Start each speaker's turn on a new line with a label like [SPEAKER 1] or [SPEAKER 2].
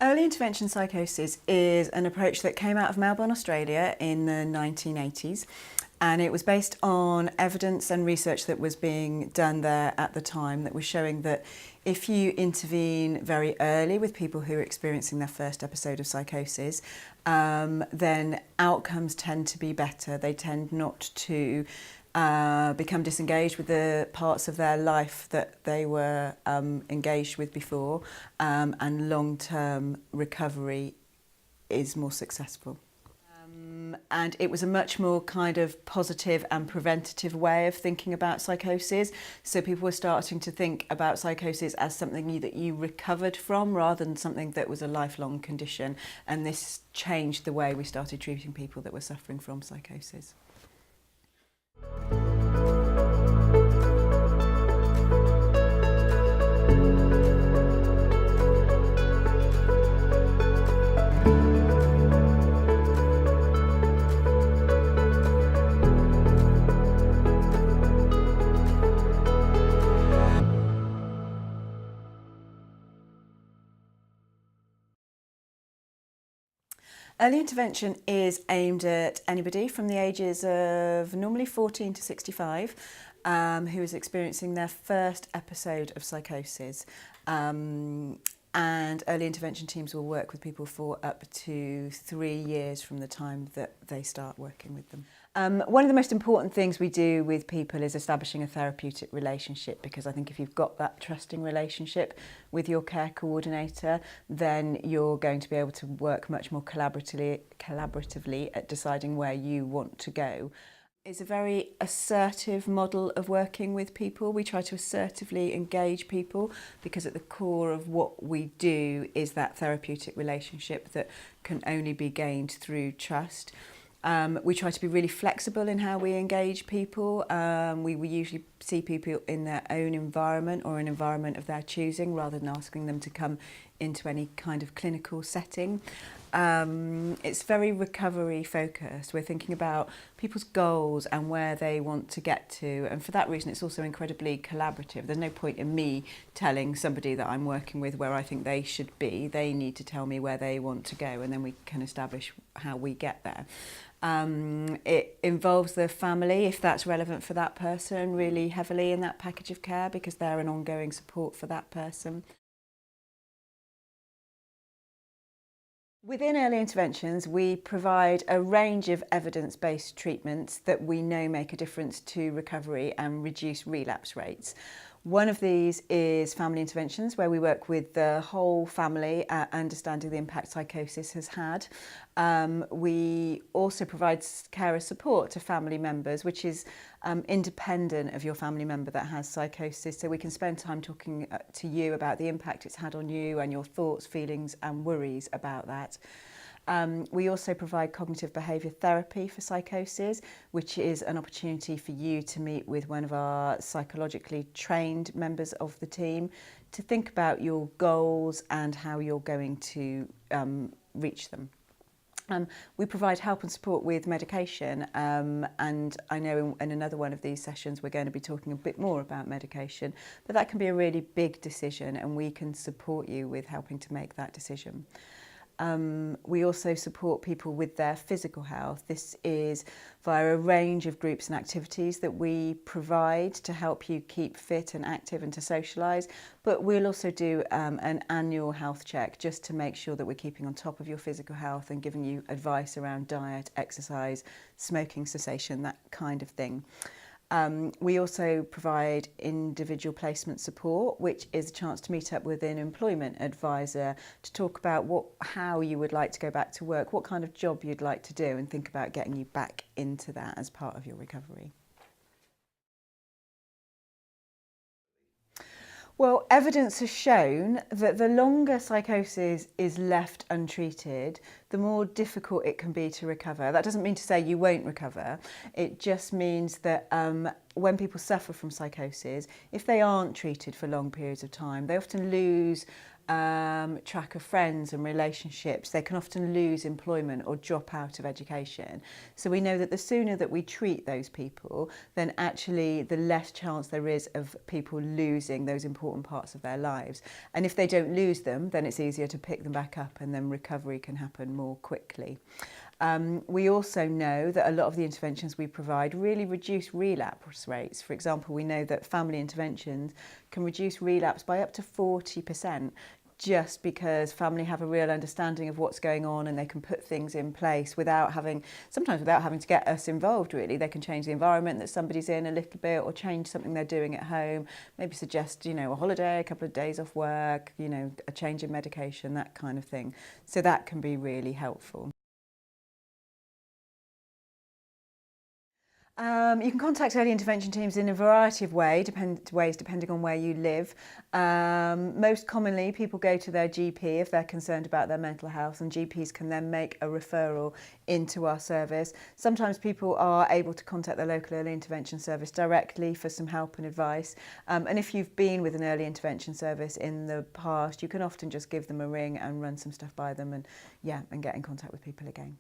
[SPEAKER 1] Early intervention psychosis is an approach that came out of Melbourne, Australia in the 1980s, and it was based on evidence and research that was being done there at the time that was showing that if you intervene very early with people who are experiencing their first episode of psychosis, then outcomes tend to be better. They tend not to become disengaged with the parts of their life that they were engaged with before, and long-term recovery is more successful. And it was a much more kind of positive and preventative way of thinking about psychosis. So people were starting to think about psychosis as something that you recovered from rather than something that was a lifelong condition. And this changed the way we started treating people that were suffering from psychosis. Early intervention is aimed at anybody from the ages of normally 14 to 65 who is experiencing their first episode of psychosis. And early intervention teams will work with people for up to 3 years from the time that they start working with them. One of the most important things we do with people is establishing a therapeutic relationship, because I think if you've got that trusting relationship with your care coordinator, then you're going to be able to work much more collaboratively at deciding where you want to go. It's a very assertive model of working with people. We try to assertively engage people because at the core of what we do is that therapeutic relationship that can only be gained through trust. We try to be really flexible in how we engage people. We usually see people in their own environment or an environment of their choosing rather than asking them to come into any kind of clinical setting. It's very recovery focused. We're thinking about people's goals and where they want to get to, and for that reason it's also incredibly collaborative. There's no point in me telling somebody that I'm working with where I think they should be. They need to tell me where they want to go, and then we can establish how we get there. It involves the family, if that's relevant for that person, really heavily in that package of care because they're an ongoing support for that person. Within early interventions, we provide a range of evidence-based treatments that we know make a difference to recovery and reduce relapse rates. One of these is family interventions, where we work with the whole family, understanding the impact psychosis has had. We also provide carer support to family members, which is independent of your family member that has psychosis. So we can spend time talking to you about the impact it's had on you and your thoughts, feelings and worries about that. We also provide cognitive behaviour therapy for psychosis, which is an opportunity for you to meet with one of our psychologically trained members of the team to think about your goals and how you're going to reach them. We provide help and support with medication, and I know in another one of these sessions we're going to be talking a bit more about medication, but that can be a really big decision and we can support you with helping to make that decision. We also support people with their physical health. This is via a range of groups and activities that we provide to help you keep fit and active and to socialise. But we'll also do an annual health check just to make sure that we're keeping on top of your physical health and giving you advice around diet, exercise, smoking cessation, that kind of thing. We also provide individual placement support, which is a chance to meet up with an employment advisor to talk about how you would like to go back to work, what kind of job you'd like to do, and think about getting you back into that as part of your recovery. Well, evidence has shown that the longer psychosis is left untreated, the more difficult it can be to recover. That doesn't mean to say you won't recover. It just means that when people suffer from psychosis, if they aren't treated for long periods of time, they often lose track of friends and relationships. They can often lose employment or drop out of education. So we know that the sooner that we treat those people, then actually the less chance there is of people losing those important parts of their lives. And if they don't lose them, then it's easier to pick them back up, and then recovery can happen more quickly. We also know that a lot of the interventions we provide really reduce relapse rates. For example, we know that family interventions can reduce relapse by up to 40%, just because family have a real understanding of what's going on, and they can put things in place sometimes without having to get us involved really. They can change the environment that somebody's in a little bit, or change something they're doing at home, maybe suggest, a holiday, a couple of days off work, a change in medication, that kind of thing. So that can be really helpful. You can contact early intervention teams in a variety of ways, depending on where you live. Most commonly, people go to their GP if they're concerned about their mental health, and GPs can then make a referral into our service. Sometimes people are able to contact their local early intervention service directly for some help and advice. And if you've been with an early intervention service in the past, you can often just give them a ring and run some stuff by them, and get in contact with people again.